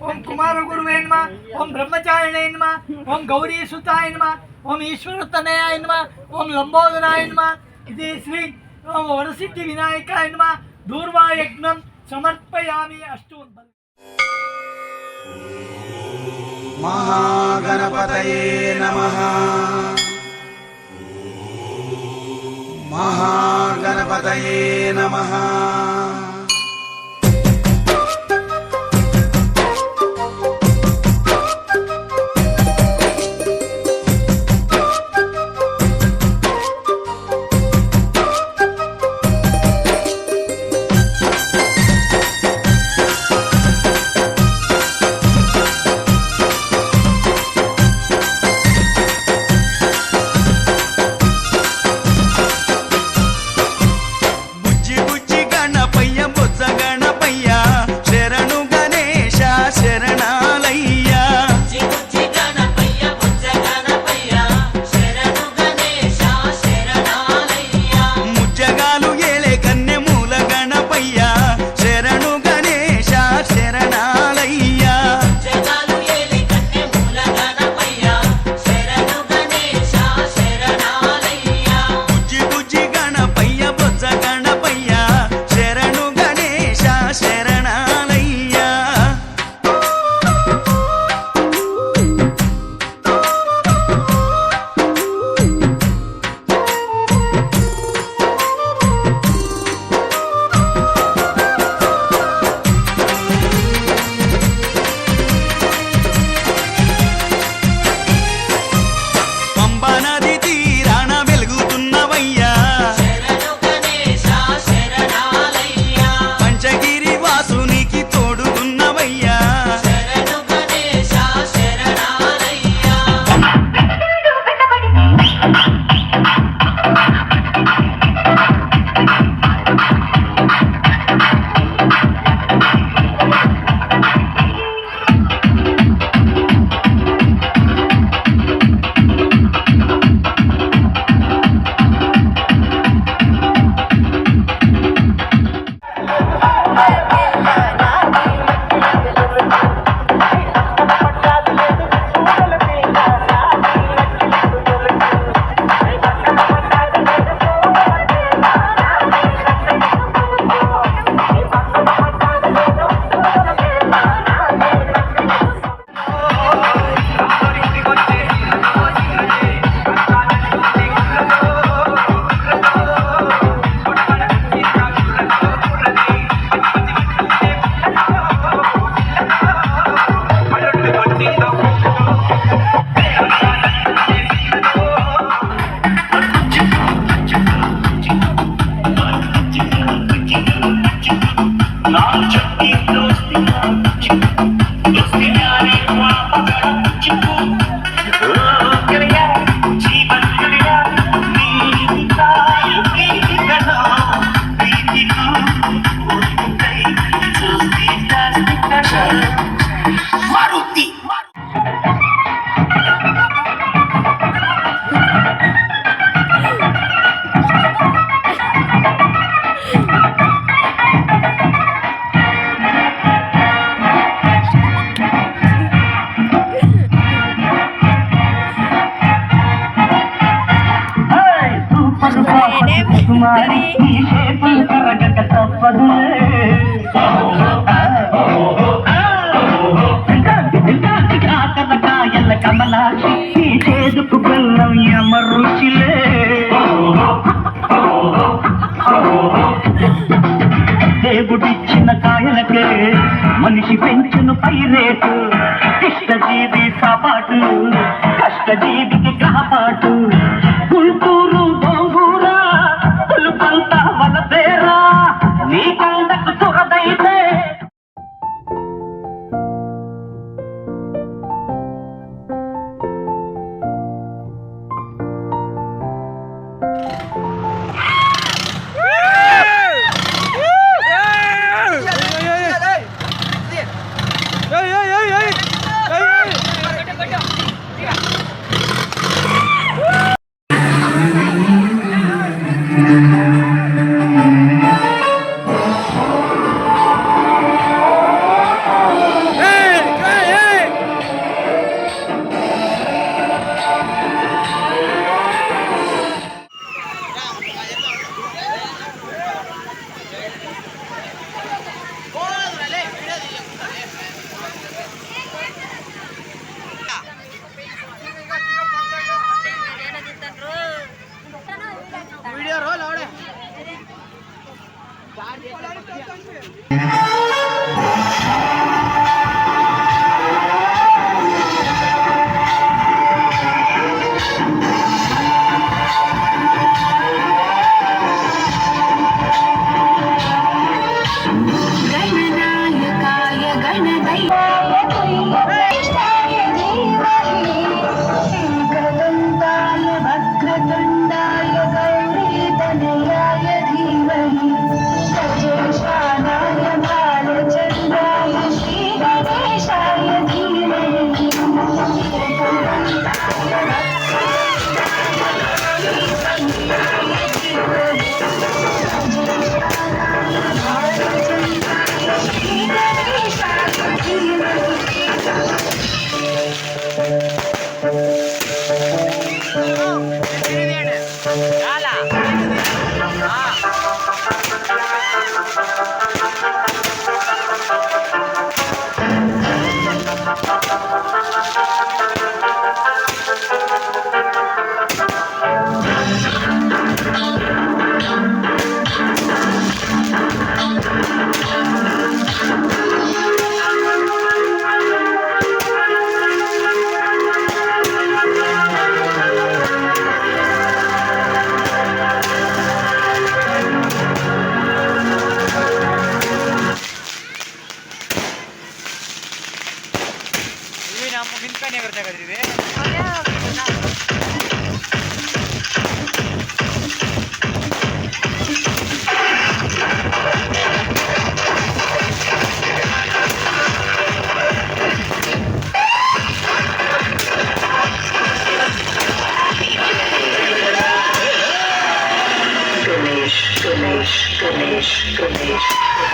ఓం కుమారగురువే నమః, ఓం బ్రహ్మచారిణే నమః, ఓం గౌరీసుతాయ నమః, ఓం ఈశ్వరతనయాయ నమః, ఓం లంబోదరాయ నమః. ఇది శ్రీ వరసిద్ధి వినాయకాయ నమః. దూర్వాయజ్ఞం సమర్పయామి. అస్తు. మహాగణపతయే నమః. మహాగణపతయే నమః. కమలాక్షి చేదుకు బెల్లం యమరుచిలే దేవుడిచ్చిన కాయలకే మనిషి పెంచును పైరేటు ఇష్టజీవి సాపాటు కష్టజీవికి కాపాటు గుంటూరు గోంగూరా పులుపంతా వలసేరా నీ కందకు తురదైతే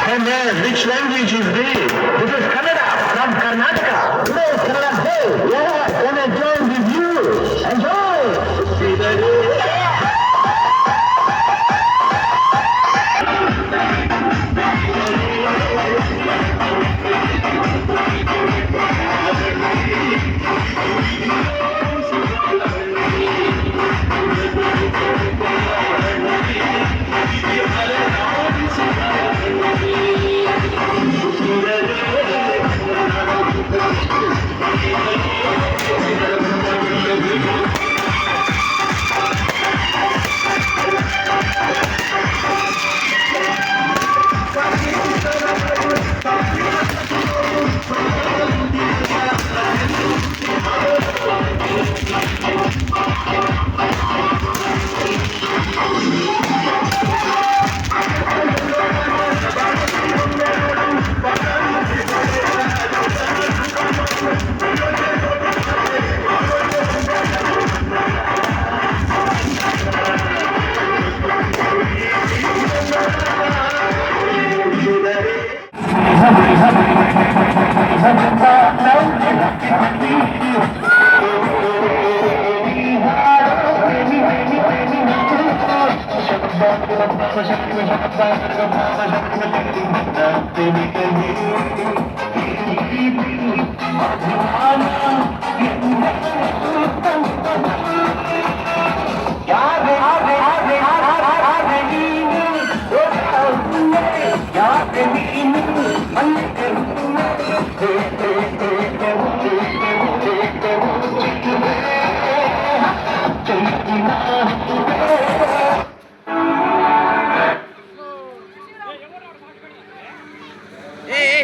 Hey man, which language is this? This is Kannada from Karnataka. Today is Kannada Day. Yeah, can I join with you? Enjoy!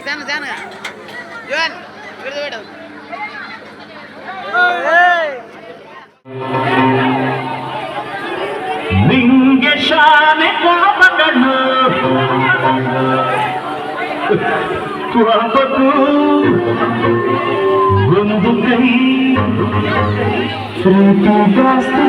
sana sana Juan vidu ನಿಂಗೆ ಶಾನೆ ಕಾಮಗಳು ತ್ವಪಕು ಒಂದು ಕೈ ಪ್ರೀತಿ ಜಾಸ್ತಿ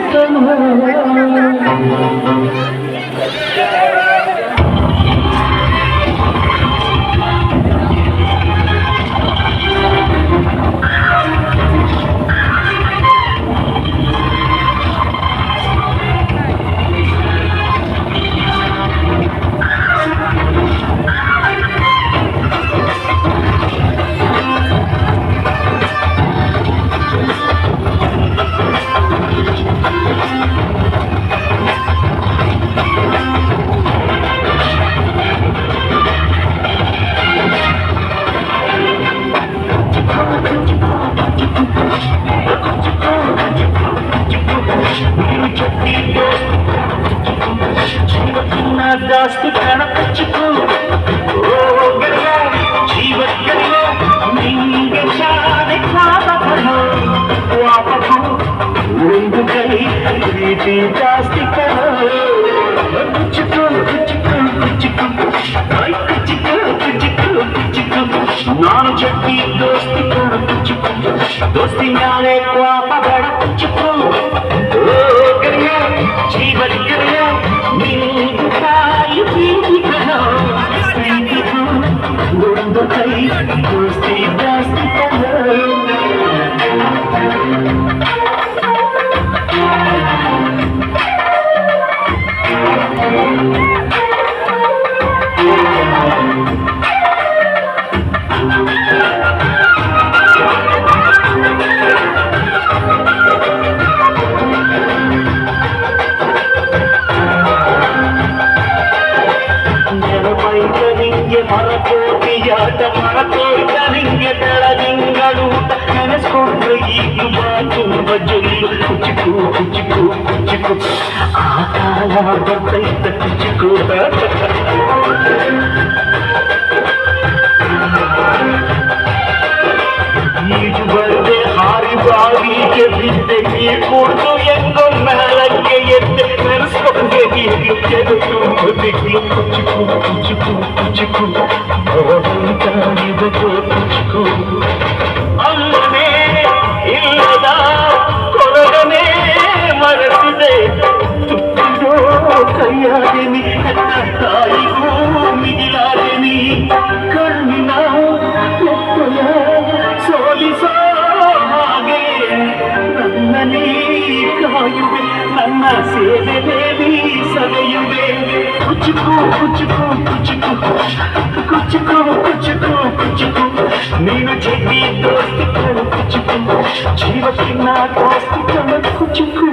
जास्त कणकचिकू ओ गया जीवन गया निंगे शाने खादा कहो वापू उंग गई प्रीति जास्त कहो कुचिकू कुचिकू कुचिकू आई कुचिकू कुचिकू कुचिकू नान चट्टी दोस्ती कर कुचिकू दोस्ती नाले वापा बड़ा कुचिकू ओ गया जीवन गया निंगे शाने खादा दोस्ती दोस्ती कहो ಮರಕೋಟಿಯಾಟ ಮರಕೋಟನಿಂಗೆ ಬೆಳದಿಂಗಳೂಟ ನೆನೆಸ್ಕೊಂಡ್ರೆ ಈಗ ತುಂಬ ಜೊಲ್ಲು ಕುಚಿಕು ಕುಚಿಕು ಕುಚಿಕು ಆ ಕಾಲ ಬರ್ತೈತ ಕುಚಿಕು ಈಜು ಬರದೆ ಹಾರಿ ಬಾವಿಗೆ ಬಿದ್ದೆ ನೀರು ಕುಡಿದು ಹೆಂಗೋ ಮೇಲಕ್ಕೆ ಎದ್ದೆ ನೆನೆಸ್ಕೊಂಡ್ರೆ ಈಗ ಕೆದಕು ಬದಿಗ್ಲು ಕುಚಿಕು ಕುಚಿಕು ಕುಚಿಕು ಭಗವಂತನಿದಕೋ ಕುಚಿಕು ಅಲ್ಲನೇ ಇಲ್ಲದ ಕೊರಗನೇ ಮರೆಸಿದೆ ತುತ್ತಿರೋ ಕೈಯಾದೆನಿ ತಾಯಿಗೂ ಮಿಗಿಲಾದೆನಿ ಕಣ್ಣಿನ ಎಪ್ಪಯ ಸೋಲಿಸೋ ಹಾಗೆ ನನ್ನನೇ ಕಾಯುವೆ ನನ್ನ ಸೇವೆ ಸವೆಯುವೆ ಕುಚಿಕು ಕುಚಿಕು ಕುಚಿಕು ಕುಚಿಕು ಕುಚಿಕು ಕುಚಿಕು ನೀನು ಚೆಡ್ಡಿ ದೋಸ್ತಿ ಕಣ ಕುಚಿಕು ಜೀವಕ್ಕಿನ್ನ ದೋಸ್ತಿ ಕಣ ಕುಚಿಕು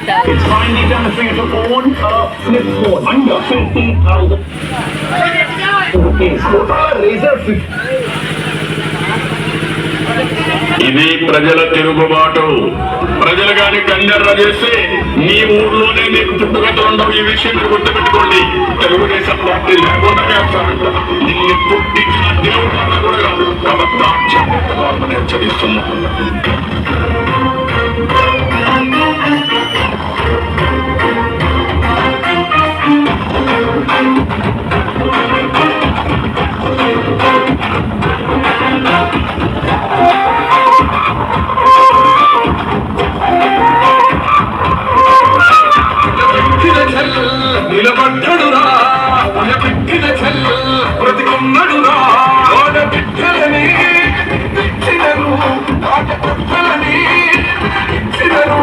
It's finally demonstrated to own a flip phone under 50,000. It's Motorola Razr 50. ఇది ప్రజల తిరుగుబాటు. ప్రజలు గాని కన్నెర్ర చేస్తే నీ ఊర్లోనే నీకు పుట్టుకతో ఉండవు. ఈ విషయం మీరు గుర్తుపెట్టుకోండి. తెలుగుదేశం పార్టీ లేకుండా వేస్తారంట. దీన్ని పుట్టించిన దేవుడు కూడా కాదు. కాబట్టి హెచ్చరిస్తున్నాను. నిలబడ్డడురా పెట్టిన చెల్ బ్రతికున్నడురా వాడ బిడ్డలని ఇచ్చినరు వాట బిడ్డలని ఇచ్చినరు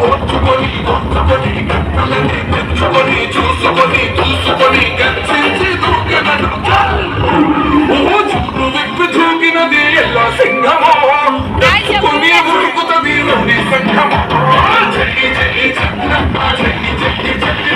వచ్చుకొని గట్టలని తెచ్చుకొని చూసుకొని చూసుకొని గచ్చించి దూకినడు చూడు విప్పి దూకినది ఎలా సింహమో తెచ్చుకొని ఉరుకుతుంది రౌడీ సంఘమో చెయ్యి చెయ్యి చంద్రమ్మ చెయ్యి చెయ్యి చెయ్యి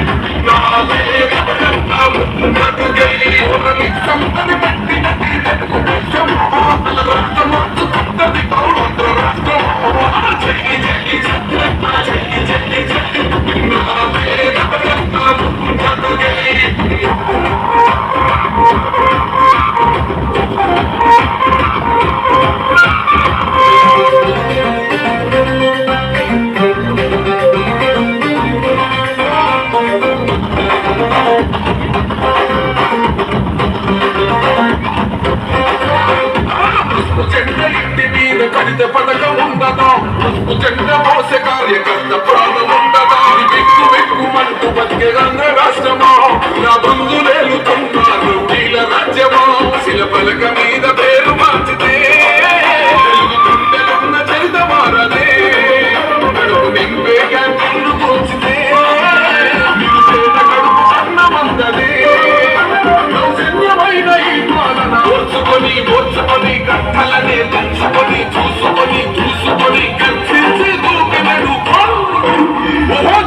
కడిత పథకం ఉండదా జెండ మోసే కార్యకర్త ప్రాణం ఉండదా వెక్కు వెక్కుమంటూ బతికే రంగ రాష్ట్రమా నా బంధులేలుతున్నారు వీళ్ళ రాజ్యమా శిలపలక మీద పేరు మార్చితే తెలుగు గుండెలున్న చరిత మారదే కడుపు నింపే క్యాంటీన్లు కూర్చితే నిరుపేద కడుపు అన్నమందదే సౌజన్యమైన ఈ పాలన ఓర్చుకొని ఓర్చుకొని కట్టలనే తెచ్చుకొని చూసుకొని చూసుకొని కచ్చించి దూకినడు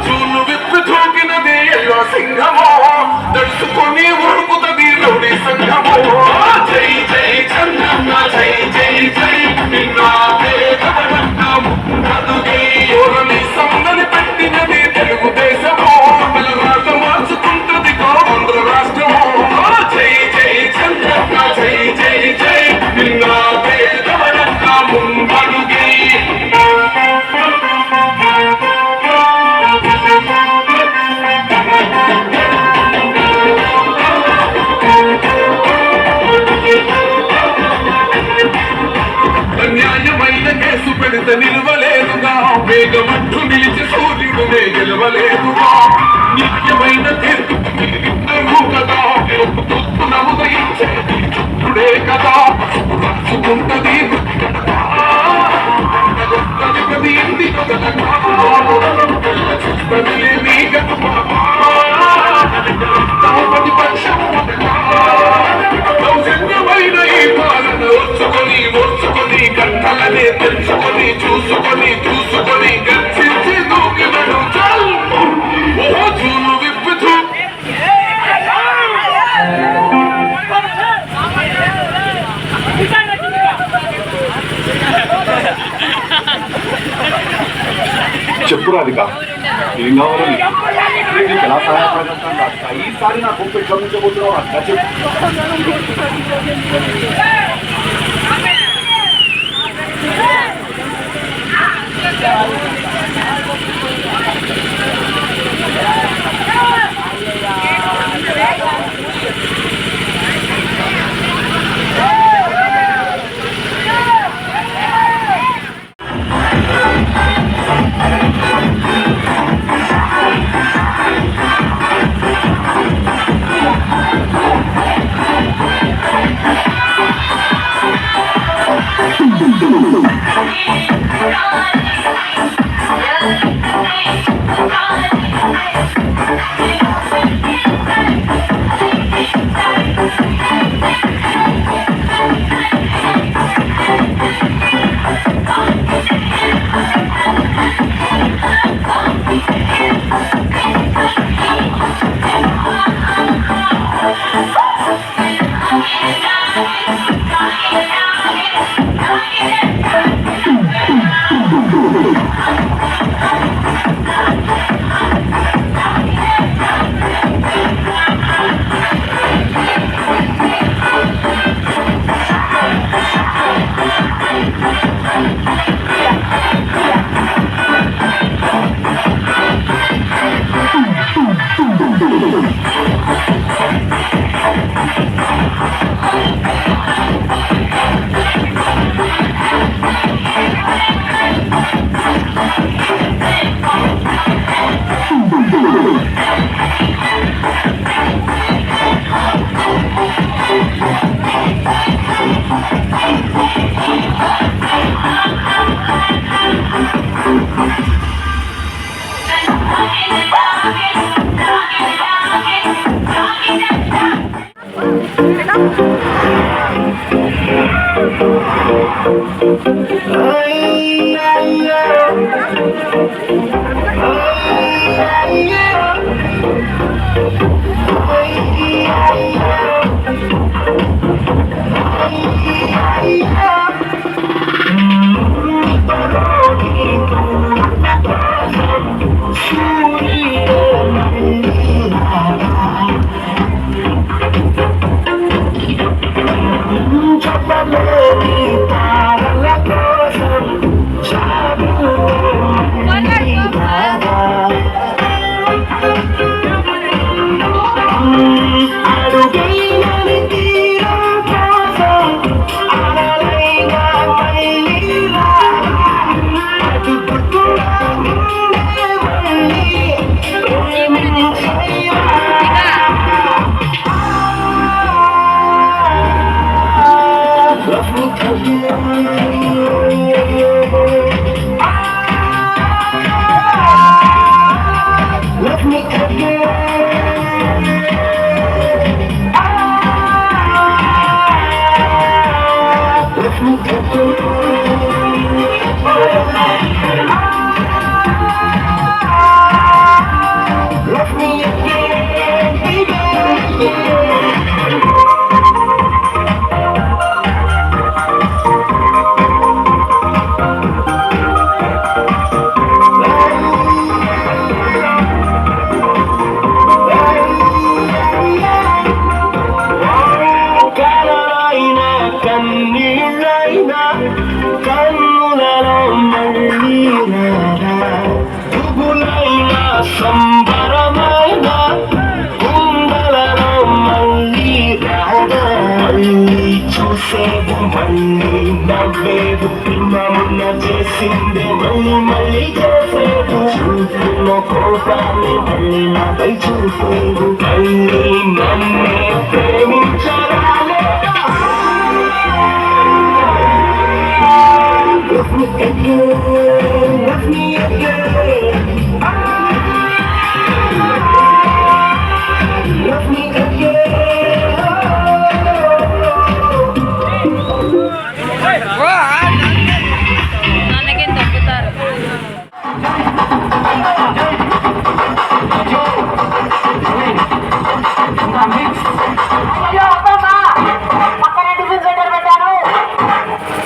చూలు విప్పి దూకినది ఎల్లో సింహమో దడుచుకొని ఉరుకుతుంది రౌడీ సంఘమో జై జై చంద్రన్న జై జై జై నిన్నాదే కదుగై ఓరని సందని పెట్టినది తెలుగుదేశమో తెలంగాణ మార్చుకుంటుంది ఆంధ్ర రాష్ట్రమో జై జై చంద్రన్న జై జై జై నిన్నాదే ముందడుగై న్యాయమైన కేసు పెడితే నిలవలేదుగా వేగమంటూ నిలిచి సూర్యుడునే గెలవలేదుగా న్యాయమైన తీర్పు కదా నముదయించేది చుట్టుడే కదా రాసుకుంటది సౌజన్యమైన ఈ పాలన ఓర్చుకొని ఓర్చుకొని కట్టలనే తెచ్చుకొని చూసుకొని చూసుకొని గచ్చించి దూకినడు చల్ చూలు విప్పి చెప్పురాదిగా ఏం కావాలని నీకు ఎలా సహాయపడతాను ఈసారి నా గొప్ప ఎట్లా ఉంచబోతున్నావు అట్లా చెప్పు.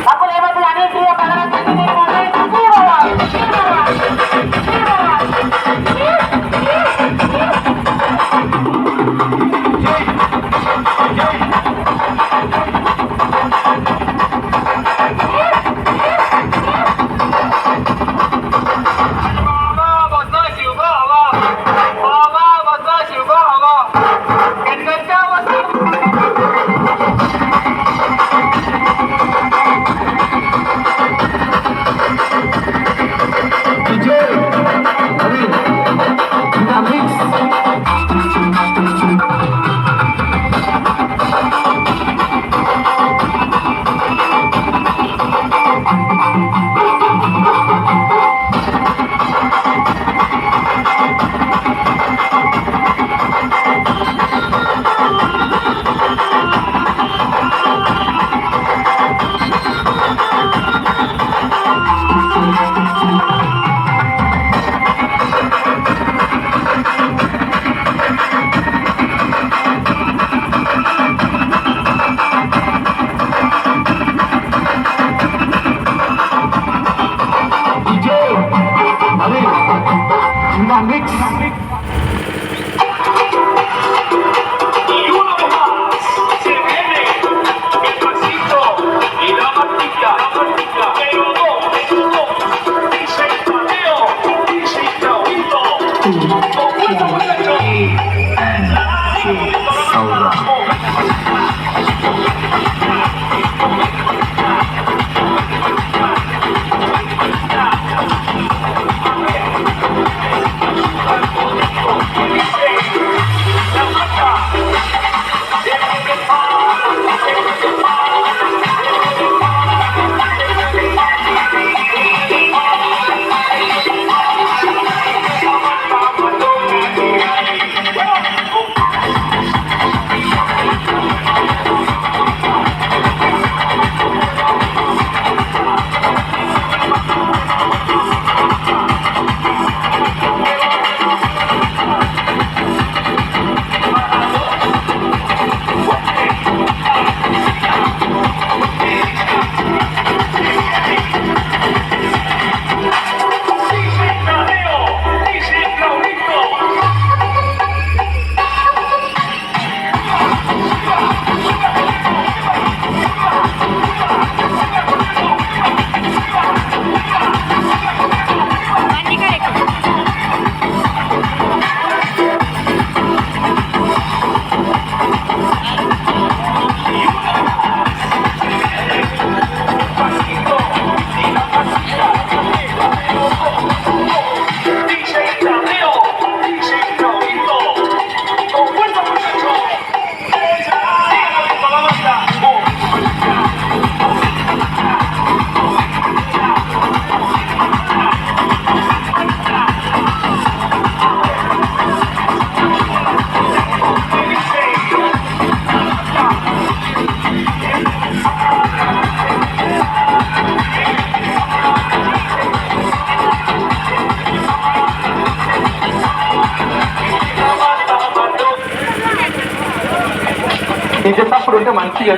Aku lewat langit dia pada in the mix. Y uno más se viene el pasito y la martica, pero dos, dice el paneo, dice el Claudito, con fuerza muchachos. చేసేటప్పుడు ఉంటే మంచిగా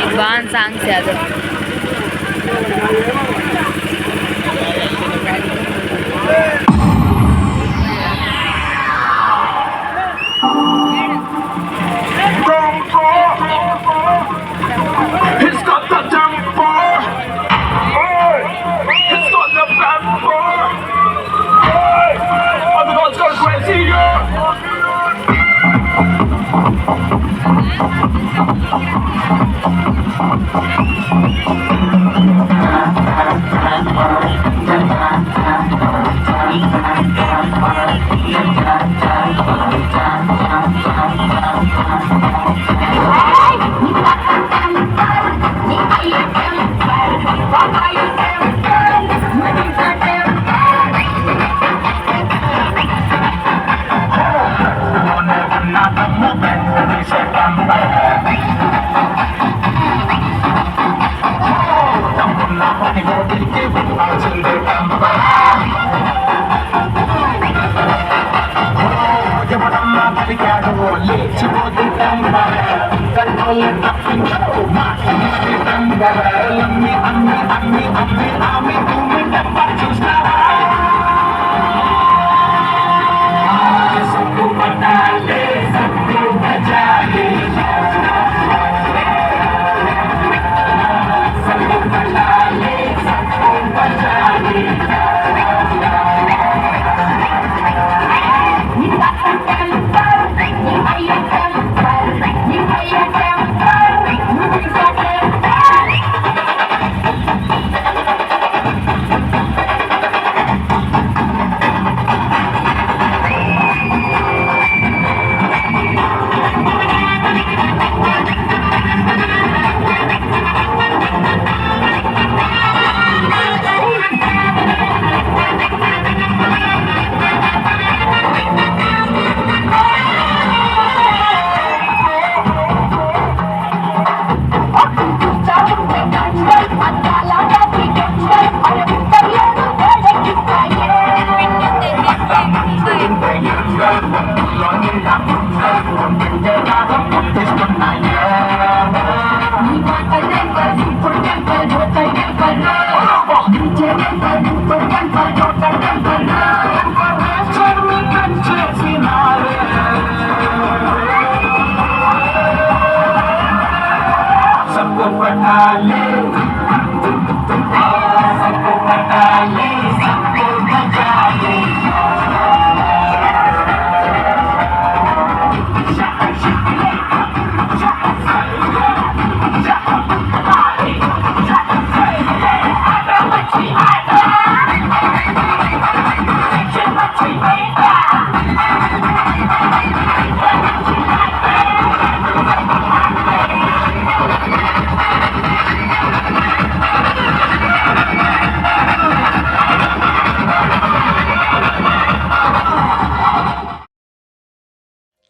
Ivan sang siya. He's got the temper. He's got the temper. Oh, the God's got crazy, yeah.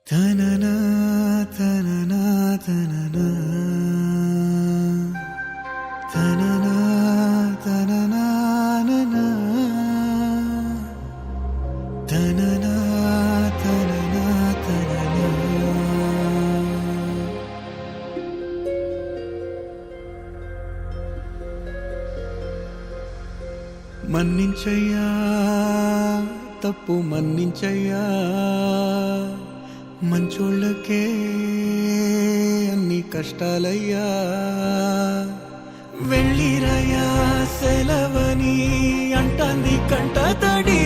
తననా తననా తననా తననా తననా ననా తననా తననా తననా మన్నించయ్యా తప్పు మన్నించయ్యా మంచోళ్ళకే అన్ని కష్టాలయ్యా వెళ్ళిరయ్యా సెలవని అంటాంది కంట తడి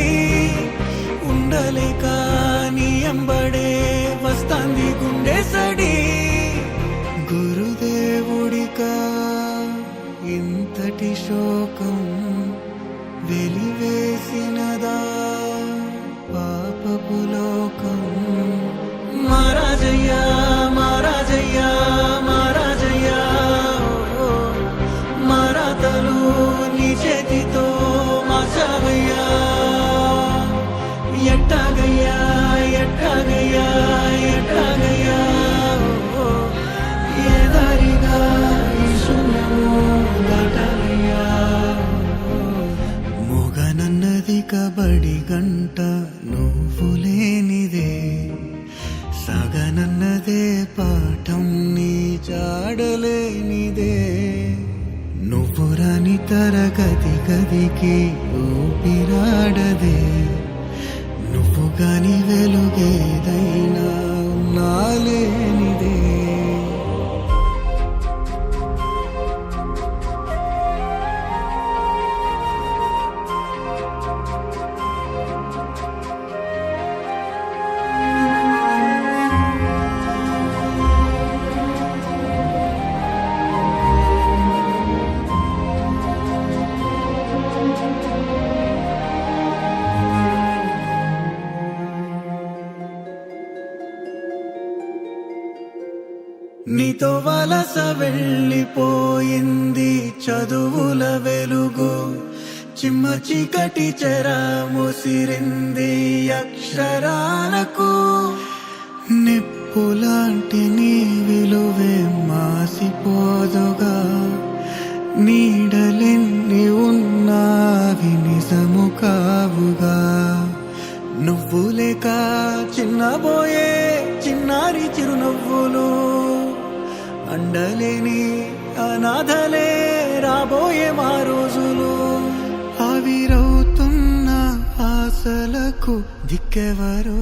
ఉండలేక నీ ఎంబడే వస్తాంది గుండె సడి గురుదేవుడిక ఇంతటి శోకం వెలివేసినదా పాపపు లోకం మహారాజయ్యా మహారాజయ్యా మహారాజయ్యా మరాతలు నీ చేతితో మార్చావయ్యా ఎట్టాగయ్యా ఎట్టాగయ్యా ఎట్టాగయ్యా ఏ దారిగా ఈ శూన్యము దాటాలయ్యా మొగనన్నది కబడి గంట నువ్వు లేనిదే సగనన్నదే పాఠం నీ జాడలేనిదే నువ్వు రాని తరగతి గదికి ఊపిరాడదే నువ్వు గాని వెలుగేదైనా నాలేనిదే నీతో వలస వెళ్ళిపోయింది చదువుల వెలుగు చిమ్మ చీకటి చెర ముసిరింది అక్షరాలకు నిప్పులాంటి నీ విలువే మాసిపోదుగా నీడలెన్ని ఉన్నావి నిజము కావుగా నువ్వు లేక చిన్నబోయే చిన్నారి చిరునవ్వులు అండలేని అనాథలే రాబోయే మా రోజులు ఆవిరవుతున్న ఆశలకు దిక్కెవరో